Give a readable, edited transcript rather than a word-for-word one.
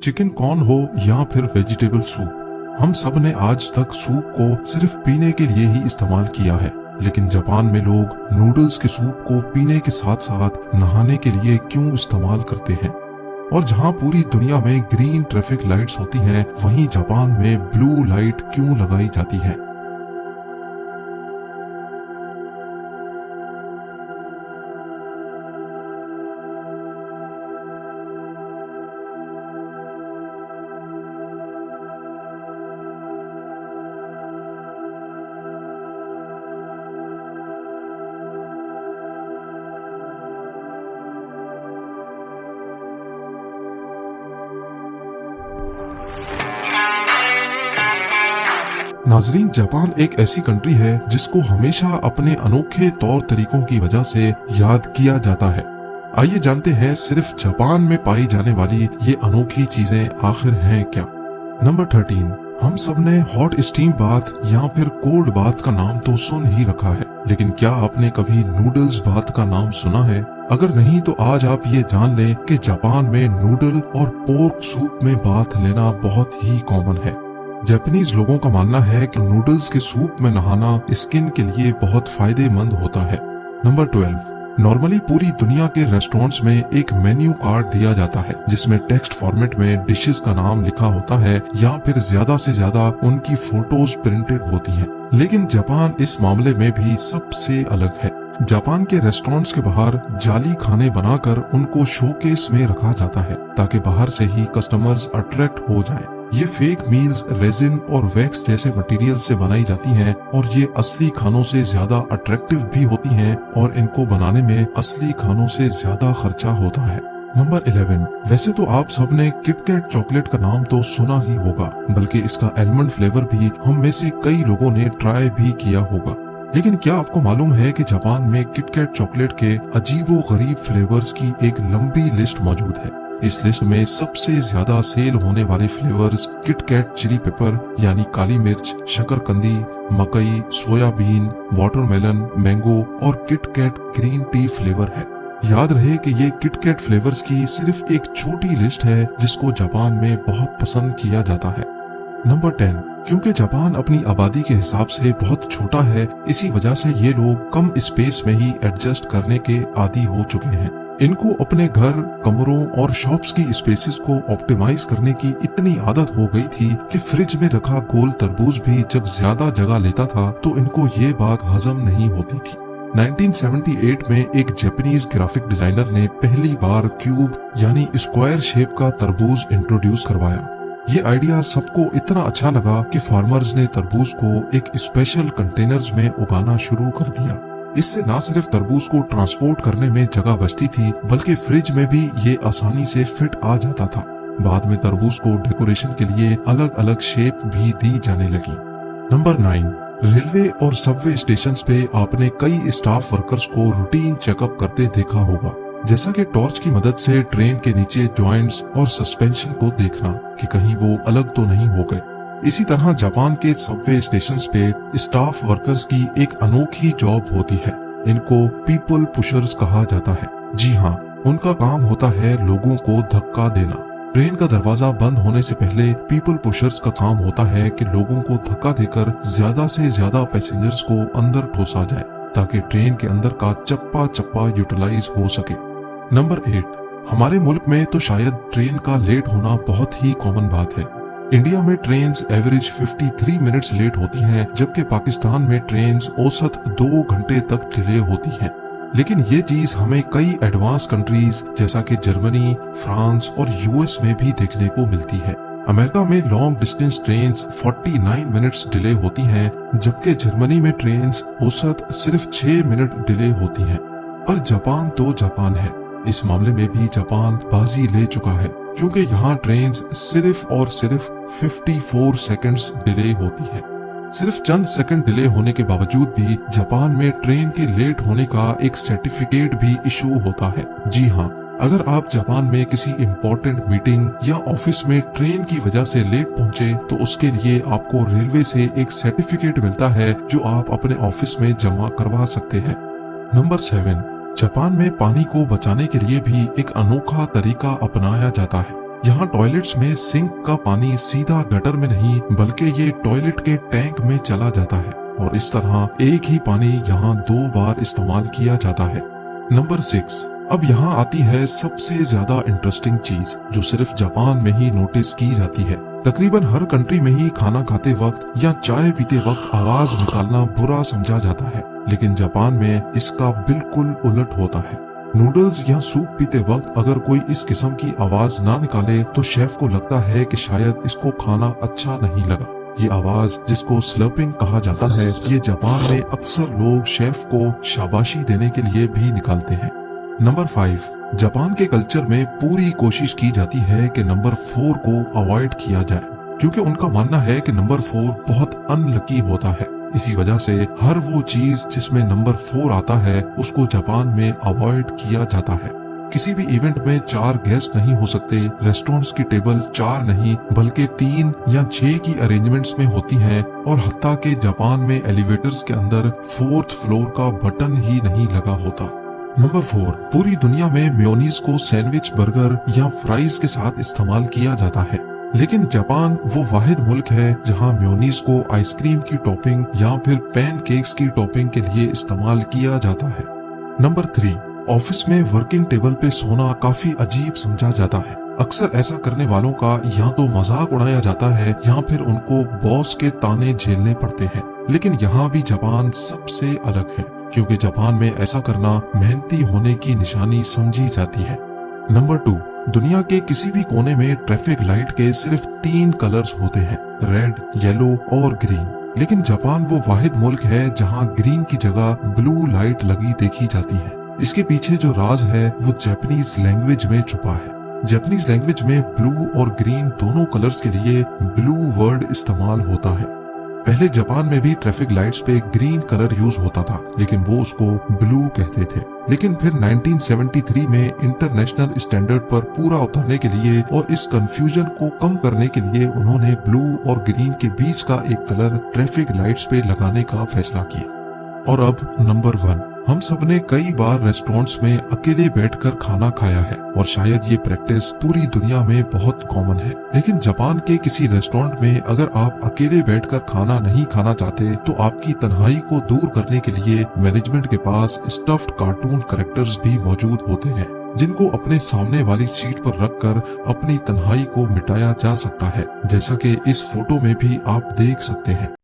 Chicken corn हो या फिर वेजिटेबल सूप, हम सब ने आज तक सूप को सिर्फ पीने के लिए ही इस्तेमाल किया है। लेकिन जापान में लोग नूडल्स के सूप को पीने के साथ साथ नहाने के लिए क्यों इस्तेमाल करते हैं? और जहां पूरी दुनिया में ग्रीन ट्रैफिक लाइट्स होती हैं, वहीं जापान में ब्लू लाइट क्यों लगाई जाती है? नाजरीन, जापान एक ऐसी कंट्री है जिसको हमेशा अपने अनोखे तौर तरीकों की वजह से याद किया जाता है। आइए जानते हैं सिर्फ जापान में पाई जाने वाली ये अनोखी चीजें आखिर हैं क्या। नंबर 13, हम सब ने हॉट स्टीम बाथ या फिर कोल्ड बाथ का नाम तो सुन ही रखा है, लेकिन क्या आपने कभी नूडल्स बाथ का नाम सुना है? अगर नहीं तो आज आप ये जान लें कि जापान में नूडल और पोर्क सूप में बाथ लेना बहुत ही कॉमन है। जापानीज लोगों का मानना है कि नूडल्स के सूप में नहाना स्किन के लिए बहुत फायदेमंद होता है। नंबर 12, नॉर्मली पूरी दुनिया के रेस्टोरेंट्स में एक मेन्यू कार्ड दिया जाता है जिसमें टेक्स्ट फॉर्मेट में डिशेस का नाम लिखा होता है या फिर ज्यादा से ज्यादा उनकी फोटोज प्रिंटेड होती हैं। लेकिन जापान इस मामले में भी सबसे अलग है। जापान के रेस्टोरेंट्स के बाहर जाली खाने बनाकर उनको शोकेस में रखा जाता है ताकि बाहर से ही कस्टमर्स अट्रैक्ट हो जाएं। ये फेक मील्स रेजिन और वैक्स जैसे मटेरियल से बनाई जाती हैं और ये असली खानों से ज्यादा अट्रैक्टिव भी होती हैं और इनको बनाने में असली खानों से ज्यादा खर्चा होता है। नंबर 11, वैसे तो आप सबने किटकैट चॉकलेट का नाम तो सुना ही होगा, बल्कि इसका आलमंड फ्लेवर भी हम में से कई लोगों ने ट्राई भी किया होगा। लेकिन क्या आपको मालूम है कि जापान में किटकैट चॉकलेट के अजीबो गरीब फ्लेवर्स की एक लंबी लिस्ट मौजूद है। इस लिस्ट में सबसे ज्यादा सेल होने वाले फ्लेवर्स किटकैट चिली पेपर यानी काली मिर्च, शकरकंदी, मकई, सोयाबीन, वाटरमेलन, मैंगो और किटकैट ग्रीन टी फ्लेवर है। याद रहे कि ये किटकैट फ्लेवर्स की सिर्फ एक छोटी लिस्ट है जिसको जापान में बहुत पसंद किया जाता है। नंबर 10, क्योंकि जापान अपनी आबादी के हिसाब से बहुत छोटा है, इसी वजह से ये लोग कम स्पेस में ही एडजस्ट करने के आदी हो चुके हैं। इनको अपने घर, कमरों और शॉप्स की स्पेसेस को ऑप्टिमाइज करने की इतनी आदत हो गई थी कि फ्रिज में रखा गोल तरबूज भी जब ज्यादा जगह लेता था तो इनको ये बात हजम नहीं होती थी। 1978 में एक जापानीज ग्राफिक डिजाइनर ने पहली बार क्यूब यानी स्क्वायर शेप का तरबूज इंट्रोड्यूस करवाया। ये आइडिया सबको इतना अच्छा लगा कि फार्मर्स ने तरबूज को एक स्पेशल कंटेनर्स में उगाना शुरू कर दिया। इससे न सिर्फ तरबूज को ट्रांसपोर्ट करने में जगह बचती थी, बल्कि फ्रिज में भी ये आसानी से फिट आ जाता था। बाद में तरबूज को डेकोरेशन के लिए अलग अलग शेप भी दी जाने लगी। नंबर 9, रेलवे और सबवे स्टेशंस पे आपने कई स्टाफ वर्कर्स को रूटीन चेकअप करते देखा होगा, जैसा कि टॉर्च की मदद से ट्रेन के नीचे जॉइंट्स और सस्पेंशन को देखना कि कहीं वो अलग तो नहीं हो गए। इसी तरह जापान के सबवे स्टेशंस पे स्टाफ वर्कर्स की एक अनोखी जॉब होती है। इनको पीपल पुशर्स कहा जाता है। जी हाँ, उनका काम होता है लोगों को धक्का देना। ट्रेन का दरवाजा बंद होने से पहले पीपल पुशर्स का काम होता है कि लोगों को धक्का देकर ज्यादा से ज्यादा पैसेंजर्स को अंदर ठोसा जाए ताकि ट्रेन के अंदर का चप्पा चप्पा यूटिलाइज हो सके। नंबर 8, हमारे मुल्क में तो शायद ट्रेन का लेट होना बहुत ही कॉमन बात है। इंडिया में ट्रेन्स एवरेज 53 मिनट्स लेट होती हैं, जबकि पाकिस्तान में ट्रेन्स औसत 2 घंटे तक डिले होती हैं। लेकिन ये चीज हमें कई एडवांस कंट्रीज जैसा कि जर्मनी, फ्रांस और यूएस में भी देखने को मिलती है। अमेरिका में long distance trains 49 minutes delay होती हैं, जबकि जर्मनी में ट्रेन्स औसत सिर्फ 6 मिनट डिले होती हैं। पर जापान तो जापान है, इस मामले में भी जापान बाजी ले चुका है, क्योंकि यहाँ ट्रेन्स सिर्फ और सिर्फ 54 सेकंड्स डिले होती है। सिर्फ चंद सेकंड डिले होने के बावजूद भी जापान में ट्रेन के लेट होने का एक सर्टिफिकेट भी इशू होता है। जी हाँ, अगर आप जापान में किसी इम्पोर्टेंट मीटिंग या ऑफिस में ट्रेन की वजह से लेट पहुंचे तो उसके लिए आपको रेलवे से एक सर्टिफिकेट मिलता है जो आप अपने ऑफिस में जमा करवा सकते हैं। नंबर 7, जापान में पानी को बचाने के लिए भी एक अनोखा तरीका अपनाया जाता है। यहाँ टॉयलेट्स में सिंक का पानी सीधा गटर में नहीं बल्कि ये टॉयलेट के टैंक में चला जाता है और इस तरह एक ही पानी यहाँ 2 बार इस्तेमाल किया जाता है। नंबर 6, अब यहाँ आती है सबसे ज्यादा इंटरेस्टिंग चीज जो सिर्फ जापान में ही नोटिस की जाती है। तकरीबन हर कंट्री में ही खाना खाते वक्त या चाय पीते वक्त आवाज निकालना बुरा समझा जाता है, लेकिन जापान में इसका बिल्कुल उलट होता है। नूडल्स या सूप पीते वक्त अगर कोई इस किस्म की आवाज ना निकाले तो शेफ को लगता है कि शायद इसको खाना अच्छा नहीं लगा। ये आवाज जिसको स्लर्पिंग कहा जाता है, ये जापान में अक्सर लोग शेफ को शाबाशी देने के लिए भी निकालते हैं। नंबर 5, जापान के कल्चर में पूरी कोशिश की जाती है कि नंबर 4 को अवॉइड किया जाए, क्योंकि उनका मानना है कि नंबर 4 बहुत अनलकी होता है। इसी वजह से हर वो चीज जिसमें नंबर 4 आता है उसको जापान में अवॉइड किया जाता है। किसी भी इवेंट में 4 गेस्ट नहीं हो सकते, रेस्टोरेंट्स की टेबल 4 नहीं बल्कि 3 या 6 की अरेंजमेंट्स में होती हैं और हत्ता के जापान में एलिवेटर्स के अंदर 4th फ्लोर का बटन ही नहीं लगा होता। नंबर 4, पूरी दुनिया में मेयोनीज को सैंडविच, बर्गर या फ्राइज के साथ इस्तेमाल किया जाता है, लेकिन जापान वो वाहिद मुल्क है जहां मेयोनीज को आइसक्रीम की टॉपिंग या फिर पैनकेक्स की टॉपिंग के लिए इस्तेमाल किया जाता है। नंबर 3, ऑफिस में वर्किंग टेबल पे सोना काफी अजीब समझा जाता है। अक्सर ऐसा करने वालों का या तो मजाक उड़ाया जाता है या फिर उनको बॉस के ताने झेलने पड़ते हैं। लेकिन यहाँ भी जापान सबसे अलग है, क्योंकि जापान में ऐसा करना मेहनती होने की निशानी समझी जाती है। नंबर 2, दुनिया के किसी भी कोने में ट्रैफिक लाइट के सिर्फ 3 कलर्स होते हैं, रेड, येलो और ग्रीन। लेकिन जापान वो वाहिद मुल्क है जहां ग्रीन की जगह ब्लू लाइट लगी देखी जाती है। इसके पीछे जो राज है वो जापानीज लैंग्वेज में छुपा है। जापानीज लैंग्वेज में ब्लू और ग्रीन दोनों कलर्स के लिए ब्लू वर्ड इस्तेमाल होता है। पहले जापान में भी ट्रैफिक लाइट्स पे ग्रीन कलर यूज होता था, लेकिन वो उसको ब्लू कहते थे। लेकिन फिर 1973 में इंटरनेशनल स्टैंडर्ड पर पूरा उतरने के लिए और इस कंफ्यूजन को कम करने के लिए उन्होंने ब्लू और ग्रीन के बीच का एक कलर ट्रैफिक लाइट्स पे लगाने का फैसला किया। और अब नंबर 1, हम सबने कई बार रेस्टोरेंट्स में अकेले बैठकर खाना खाया है और शायद ये प्रैक्टिस पूरी दुनिया में बहुत कॉमन है। लेकिन जापान के किसी रेस्टोरेंट में अगर आप अकेले बैठकर खाना नहीं खाना चाहते तो आपकी तन्हाई को दूर करने के लिए मैनेजमेंट के पास स्टफ्ड कार्टून कैरेक्टर्स भी मौजूद होते हैं, जिनको अपने सामने वाली सीट पर रखकर अपनी तन्हाई को मिटाया जा सकता है, जैसा कि इस फोटो में भी आप देख सकते हैं।